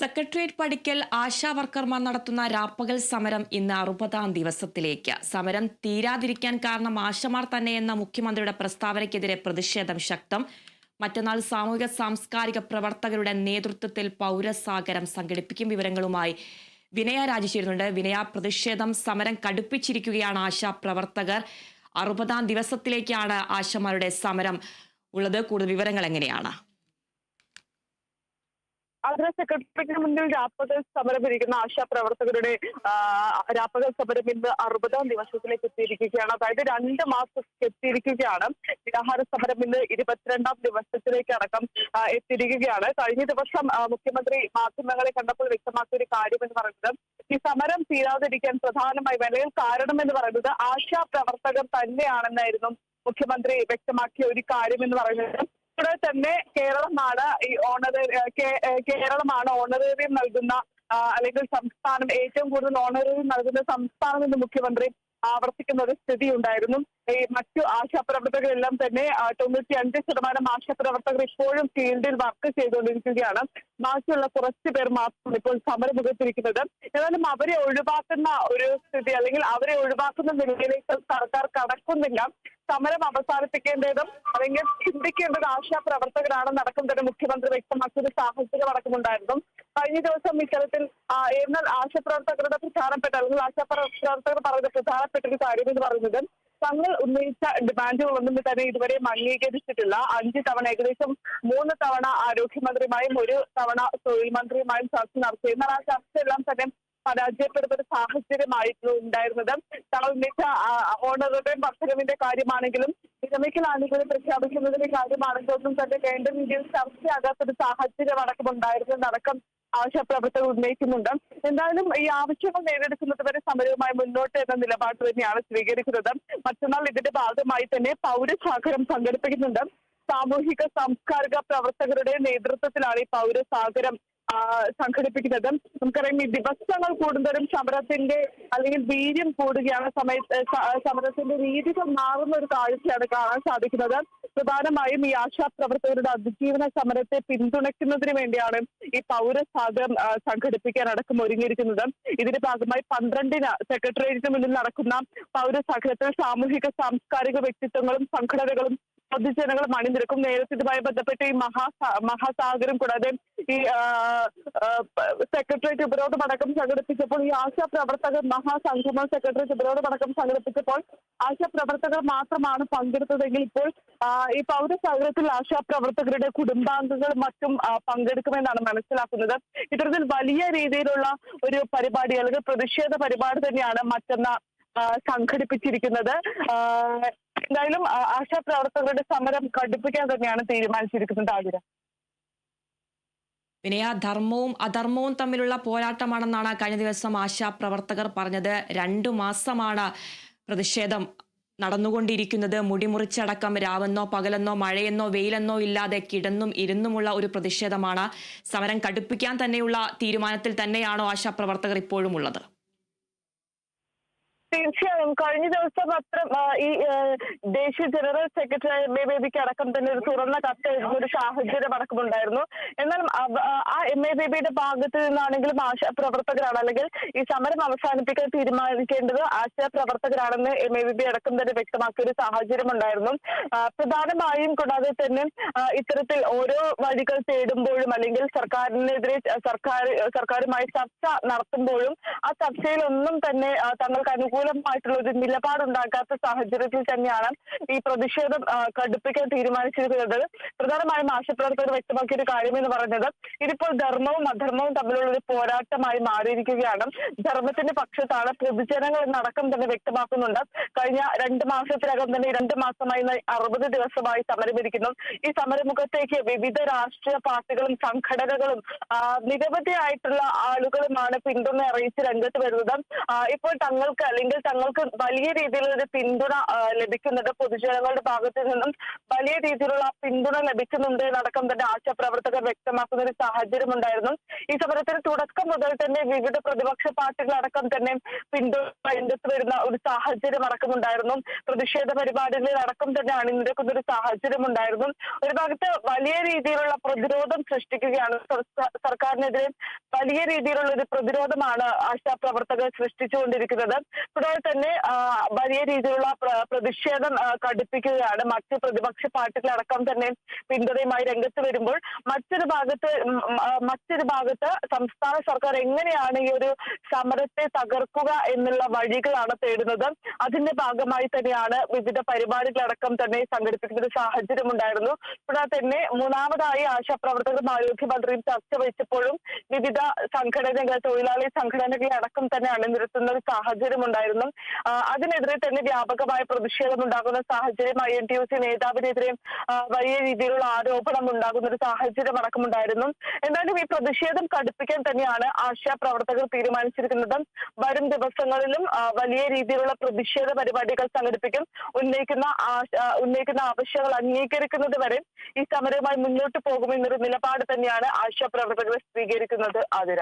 Secretariat പടിക്കൽ ആശാവർക്കർമാർ നടത്തുന്ന രാപ്പകൽ സമരം ഇന്ന് 60-ാം ദിവസത്തിലേക്ക്. സമരം തീരാതിരിക്കാൻ കാരണം ആശമാർ തന്നെയെന്ന മുഖ്യമന്ത്രിയുടെ പ്രസ്താവനയ്ക്കെതിരെ പ്രതിഷേധം ശക്തം. മറ്റന്നാൾ സാമൂഹിക സാംസ്കാരിക പ്രവർത്തകരുടെ നേതൃത്വത്തിൽ പൗരസാഗരം സംഘടിപ്പിക്കും. വിവരങ്ങളുമായി വിനയ ചേരുന്നുണ്ട്. വിനയ, പ്രതിഷേധം സമരം കടുപ്പിച്ചിരിക്കുകയാണ് ആശാ പ്രവർത്തകർ. 60-ാം ദിവസത്തിലേക്കാണ് ആശമാരുടെ സമരം ഉള്ളത്. കൂടുതൽ വിവരങ്ങൾ എങ്ങനെയാണ്? ആന്ധ്ര സെക്രട്ടേറിയറ്റിന് മുന്നിൽ രാപ്പകൽ സമരം ഇരിക്കുന്ന ആശാ പ്രവർത്തകരുടെ രാപ്പകൽ സമരം ഇന്ന് 60-ാം ദിവസത്തിലേക്ക് എത്തിയിരിക്കുകയാണ്. അതായത് 2 മാസം എത്തിയിരിക്കുകയാണ്. നിരാഹാര സമരം ഇന്ന് 22-ാം ദിവസത്തിലേക്ക് അടക്കം എത്തിയിരിക്കുകയാണ്. കഴിഞ്ഞ ദിവസം മുഖ്യമന്ത്രി മാധ്യമങ്ങളെ കണ്ടപ്പോൾ വ്യക്തമാക്കിയ ഒരു കാര്യം എന്ന് പറയുന്നത്, ഈ സമരം തീരാതിരിക്കാൻ പ്രധാനമായി അല്ലെങ്കിൽ കാരണമെന്ന് പറയുന്നത് ആശാ പ്രവർത്തകർ തന്നെയാണെന്നായിരുന്നു മുഖ്യമന്ത്രി വ്യക്തമാക്കിയ ഒരു കാര്യം എന്ന് പറയുന്നത്. ഇവിടെ തന്നെ കേരളമാണ് ഓണറേറിയം നൽകുന്ന അല്ലെങ്കിൽ സംസ്ഥാനം ഏറ്റവും കൂടുതൽ ഓണറേറിയം നൽകുന്ന സംസ്ഥാനം എന്ന് മുഖ്യമന്ത്രി ആവർത്തിക്കുന്ന ഒരു സ്ഥിതി ഉണ്ടായിരുന്നു. ഈ മറ്റു ആശാപ്രവർത്തകരെല്ലാം തന്നെ 95% ആശാപ്രവർത്തകർ ഇപ്പോഴും ഫീൽഡിൽ വർക്ക് ചെയ്തുകൊണ്ടിരിക്കുകയാണ്. ബാക്കിയുള്ള കുറച്ചു പേർ മാത്രം ഇപ്പോൾ സമരമുഖത്തിരിക്കുന്നത്. എന്നാലും അവരെ ഒഴിവാക്കുന്ന ഒരു സ്ഥിതി അല്ലെങ്കിൽ അവരെ ഒഴിവാക്കുന്ന നിലയിലേക്ക് സർക്കാർ കടക്കുന്നില്ല. സമരം അവസാനിപ്പിക്കേണ്ടതും അല്ലെങ്കിൽ ചിന്തിക്കേണ്ടത് ആശാപ്രവർത്തകരാണെന്നടക്കം തന്നെ മുഖ്യമന്ത്രി വ്യക്തമാക്കിയ സാഹചര്യം അടക്കമുണ്ടായിരുന്നു. കഴിഞ്ഞ ദിവസം ഇത്തരത്തിൽ എന്നാൽ ആശാപ്രവർത്തകരുടെ പ്രധാനപ്പെട്ട അല്ലെങ്കിൽ ആശാപ്രവർത്തകർ പറയുന്ന പ്രധാനപ്പെട്ട ഒരു കാര്യം എന്ന് പറയുന്നത്, തങ്ങൾ ഉന്നയിച്ച ഡിമാൻഡുകളൊന്നും തന്നെ ഇതുവരെയും അംഗീകരിച്ചിട്ടില്ല. 5 തവണ ഏകദേശം 3 തവണ ആരോഗ്യമന്ത്രിയുമായും 1 തവണ തൊഴിൽ മന്ത്രിയുമായും ചർച്ച നടത്തി. എന്നാൽ ആ ചർച്ചയെല്ലാം തന്നെ പരാജയപ്പെടുന്ന ഒരു സാഹചര്യമായിരുന്നു ഉണ്ടായിരുന്നത്. തങ്ങൾ ഉന്നയിച്ച ഓണറേറിയം വർധനവിന്റെ കാര്യമാണെങ്കിലും വിരമിക്കൽ ആനുകൂല്യം പ്രഖ്യാപിക്കുന്നതിന്റെ കാര്യമാണെങ്കിലും ഒന്നും തന്നെ വേണ്ട രീതിയിൽ ചർച്ചയാകാത്തൊരു സാഹചര്യം അടക്കമുണ്ടായിരുന്നതടക്കം ആശാപ്രവർത്തകർ ഉന്നയിക്കുന്നുണ്ട്. എന്തായാലും ഈ ആവശ്യങ്ങൾ നേടിയെടുക്കുന്നത് വരെ സമരവുമായി മുന്നോട്ട് എന്ന നിലപാട് തന്നെയാണ് സ്വീകരിക്കുന്നത്. മറ്റന്നാൾ ഇതിന്റെ ഭാഗമായി തന്നെ പൗരസാഗരം സംഘടിപ്പിക്കുന്നുണ്ട്. സാമൂഹിക സാംസ്കാരിക പ്രവർത്തകരുടെ നേതൃത്വത്തിലാണ് ഈ പൗരസാഗരം സംഘടിപ്പിക്കുന്നത്. നമുക്കറിയാം, ഈ ദിവസങ്ങൾ കൂടുന്തോറും സമരത്തിന്റെ അല്ലെങ്കിൽ വീര്യം കൂടുകയാണ്. സമരത്തിന്റെ രീതികൾ മാറുന്ന ഒരു കാഴ്ചയാണ് കാണാൻ സാധിക്കുന്നത്. പ്രധാനമായും ഈ ആശാപ്രവർത്തകരുടെ അതിജീവന സമരത്തെ പിന്തുണയ്ക്കുന്നതിന് വേണ്ടിയാണ് ഈ പൗരസാഗരം സംഘടിപ്പിക്കാൻ അടക്കം ഒരുങ്ങിയിരിക്കുന്നത്. ഇതിന്റെ ഭാഗമായി 12-ന് സെക്രട്ടേറിയറ്റിന് മുന്നിൽ നടക്കുന്ന പൗരസാഗരത്തിൽ സാമൂഹിക സാംസ്കാരിക വ്യക്തിത്വങ്ങളും സംഘടനകളും പൊതുജനങ്ങളും അണിനിരക്കും. നേരത്തെ ഇതുമായി ബന്ധപ്പെട്ട് ഈ മഹാസാഗരം കൂടാതെ ഈ സെക്രട്ടേറിയറ്റ് ഉപരോധമടക്കം സംഘടിപ്പിച്ചപ്പോൾ ഈ ആശാപ്രവർത്തകർ മഹാസംഗമം സെക്രട്ടേറിയറ്റ് ഉപരോധമടക്കം സംഘടിപ്പിച്ചപ്പോൾ ആശാപ്രവർത്തകർ മാത്രമാണ് പങ്കെടുത്തതെങ്കിൽ ഇപ്പോൾ ഈ പൗരസാഗരത്തിൽ ആശാപ്രവർത്തകരുടെ കുടുംബാംഗങ്ങൾ മറ്റും പങ്കെടുക്കുമെന്നാണ് മനസ്സിലാക്കുന്നത്. ഇത്തരത്തിൽ വലിയ രീതിയിലുള്ള ഒരു പരിപാടി അല്ലെങ്കിൽ പ്രതിഷേധ പരിപാടി തന്നെയാണ് മറ്റന്നാൾ സംഘടിപ്പിച്ചിരിക്കുന്നത്. എന്തായാലും ആശാപ്രവർത്തകരുടെ സമരം കടുപ്പിക്കാൻ തന്നെയാണ് തീരുമാനിച്ചിരിക്കുന്നത്. ആതിര, വിനയ, ധർമ്മവും അധർമ്മവും തമ്മിലുള്ള പോരാട്ടമാണെന്നാണ് കഴിഞ്ഞ ദിവസം ആശാപ്രവർത്തകർ പറഞ്ഞത്. 2 മാസമാണ് പ്രതിഷേധം നടന്നുകൊണ്ടിരിക്കുന്നത്. മുടിമുറിച്ചടക്കം രാവെന്നോ പകലെന്നോ മഴയെന്നോ വെയിലെന്നോ ഇല്ലാതെ കിടന്നും ഇരുന്നുമുള്ള ഒരു പ്രതിഷേധമാണ്. സമരം കടുപ്പിക്കാൻ തന്നെയുള്ള തീരുമാനത്തിൽ തന്നെയാണോ ആശാപ്രവർത്തകർ ഇപ്പോഴും ഉള്ളത്? തീർച്ചയായും കഴിഞ്ഞ ദിവസം ഈ ദേശീയ ജനറൽ സെക്രട്ടറി MA അടക്കം തന്നെ ഒരു തുറന്ന കത്ത് എഴുതുന്ന ഒരു സാഹചര്യം അടക്കമുണ്ടായിരുന്നു. എന്നാൽ ആ MA ഭാഗത്ത് നിന്നാണെങ്കിലും ആശാപ്രവർത്തകരാണ് അല്ലെങ്കിൽ ഈ സമരം അവസാനിപ്പിക്കാൻ തീരുമാനിക്കേണ്ടത് ആശാപ്രവർത്തകരാണെന്ന് MA അടക്കം തന്നെ വ്യക്തമാക്കിയ ഒരു സാഹചര്യം ഉണ്ടായിരുന്നു. പ്രധാനമായും കൂടാതെ തന്നെ ഇത്തരത്തിൽ ഓരോ വഴികൾ തേടുമ്പോഴും അല്ലെങ്കിൽ സർക്കാരുമായി ചർച്ച നടത്തുമ്പോഴും ആ ചർച്ചയിലൊന്നും തന്നെ തങ്ങൾക്ക് അനുകൂലമായിട്ടുള്ള ഒരു നിലപാടുണ്ടാക്കാത്ത സാഹചര്യത്തിൽ തന്നെയാണ് ഈ പ്രതിഷേധം കടുപ്പിക്കാൻ തീരുമാനിച്ചിരിക്കുന്നത്. പ്രധാനമായും ആശാപ്രവർത്തകർ വ്യക്തമാക്കിയ ഒരു കാര്യം എന്ന് പറയുന്നത്, ഇതിപ്പോൾ ധർമ്മവും അധർമ്മവും തമ്മിലുള്ള ഒരു പോരാട്ടമായി മാറിയിരിക്കുകയാണ്. ധർമ്മത്തിന്റെ പക്ഷത്താണ് പൊതുജനങ്ങൾ എന്നടക്കം തന്നെ വ്യക്തമാക്കുന്നുണ്ട്. കഴിഞ്ഞ 2 മാസത്തിനകം തന്നെ 2 മാസമായി 60 ദിവസമായി സമരമിരിക്കുന്നു. ഈ സമരമുഖത്തേക്ക് വിവിധ രാഷ്ട്രീയ പാർട്ടികളും സംഘടനകളും നിരവധിയായിട്ടുള്ള ആളുകളുമാണ് പിന്തുണ അറിയിച്ച് രംഗത്ത് വരുന്നത്. ഇപ്പോൾ തങ്ങൾക്ക് വലിയ രീതിയിലുള്ള ഒരു പിന്തുണ ലഭിക്കുന്നുണ്ട്. പൊതുജനങ്ങളുടെ ഭാഗത്തു നിന്നും വലിയ രീതിയിലുള്ള പിന്തുണ ലഭിക്കുന്നുണ്ട് എന്നടക്കം തന്നെ ആശാപ്രവർത്തകർ വ്യക്തമാക്കുന്ന ഒരു സാഹചര്യം ഉണ്ടായിരുന്നു. ഈ സമരത്തിന് തുടക്കം മുതൽ തന്നെ വിവിധ പ്രതിപക്ഷ പാർട്ടികളടക്കം തന്നെ പിന്തുണ രംഗത്ത് വരുന്ന ഒരു സാഹചര്യം അടക്കമുണ്ടായിരുന്നു. പ്രതിഷേധ പരിപാടികളിൽ അടക്കം തന്നെ അണിനിരക്കുന്ന ഒരു സാഹചര്യം ഉണ്ടായിരുന്നു. ഒരു ഭാഗത്ത് വലിയ രീതിയിലുള്ള പ്രതിരോധം സൃഷ്ടിക്കുകയാണ്. സർക്കാരിനെതിരെ വലിയ രീതിയിലുള്ള ഒരു പ്രതിരോധമാണ് ആശാപ്രവർത്തകർ സൃഷ്ടിച്ചുകൊണ്ടിരിക്കുന്നത്. കൂടാതെ തന്നെ വലിയ രീതിയിലുള്ള പ്രതിഷേധം കടുപ്പിക്കുകയാണ്. മറ്റ് പ്രതിപക്ഷ പാർട്ടികളടക്കം തന്നെ പിന്തുണയുമായി രംഗത്ത് വരുമ്പോൾ മറ്റൊരു ഭാഗത്ത് സംസ്ഥാന സർക്കാർ എങ്ങനെയാണ് ഈ ഒരു സമരത്തെ തകർക്കുക എന്നുള്ള വഴികളാണ് തേടുന്നത്. അതിന്റെ ഭാഗമായി തന്നെയാണ് വിവിധ പരിപാടികളടക്കം തന്നെ സംഘടിപ്പിക്കുന്ന ഒരു സാഹചര്യം ഉണ്ടായിരുന്നു. കൂടാതെ തന്നെ മൂന്നാമതായി ആശാപ്രവർത്തകരും ആരോഗ്യമന്ത്രിയും ചർച്ച വെച്ചപ്പോഴും വിവിധ സംഘടനകൾ, തൊഴിലാളി സംഘടനകളെ അടക്കം തന്നെ അണിനിരത്തുന്ന ഒരു സാഹചര്യം ഉണ്ടായിരുന്നു. അതിനെതിരെ തന്നെ വ്യാപകമായ പ്രതിഷേധം ഉണ്ടാകുന്ന സാഹചര്യം, INTUC നേതാവിനെതിരെ വലിയ രീതിയിലുള്ള ആരോപണം ഉണ്ടാകുന്ന ഒരു സാഹചര്യം അടക്കമുണ്ടായിരുന്നു. എന്നാലും ഈ പ്രതിഷേധം കടുപ്പിക്കാൻ തന്നെയാണ് ആശാപ്രവർത്തകർ തീരുമാനിച്ചിരിക്കുന്നത്. വരും ദിവസങ്ങളിലും വലിയ രീതിയിലുള്ള പ്രതിഷേധ പരിപാടികൾ സംഘടിപ്പിക്കും. ഉന്നയിക്കുന്ന ആവശ്യങ്ങൾ അംഗീകരിക്കുന്നത് വരെ ഈ സമരവുമായി മുന്നോട്ട് പോകുമെന്നൊരു നിലപാട് തന്നെയാണ് ആശാപ്രവർത്തകർ സ്വീകരിക്കുന്നത്. ആതിര.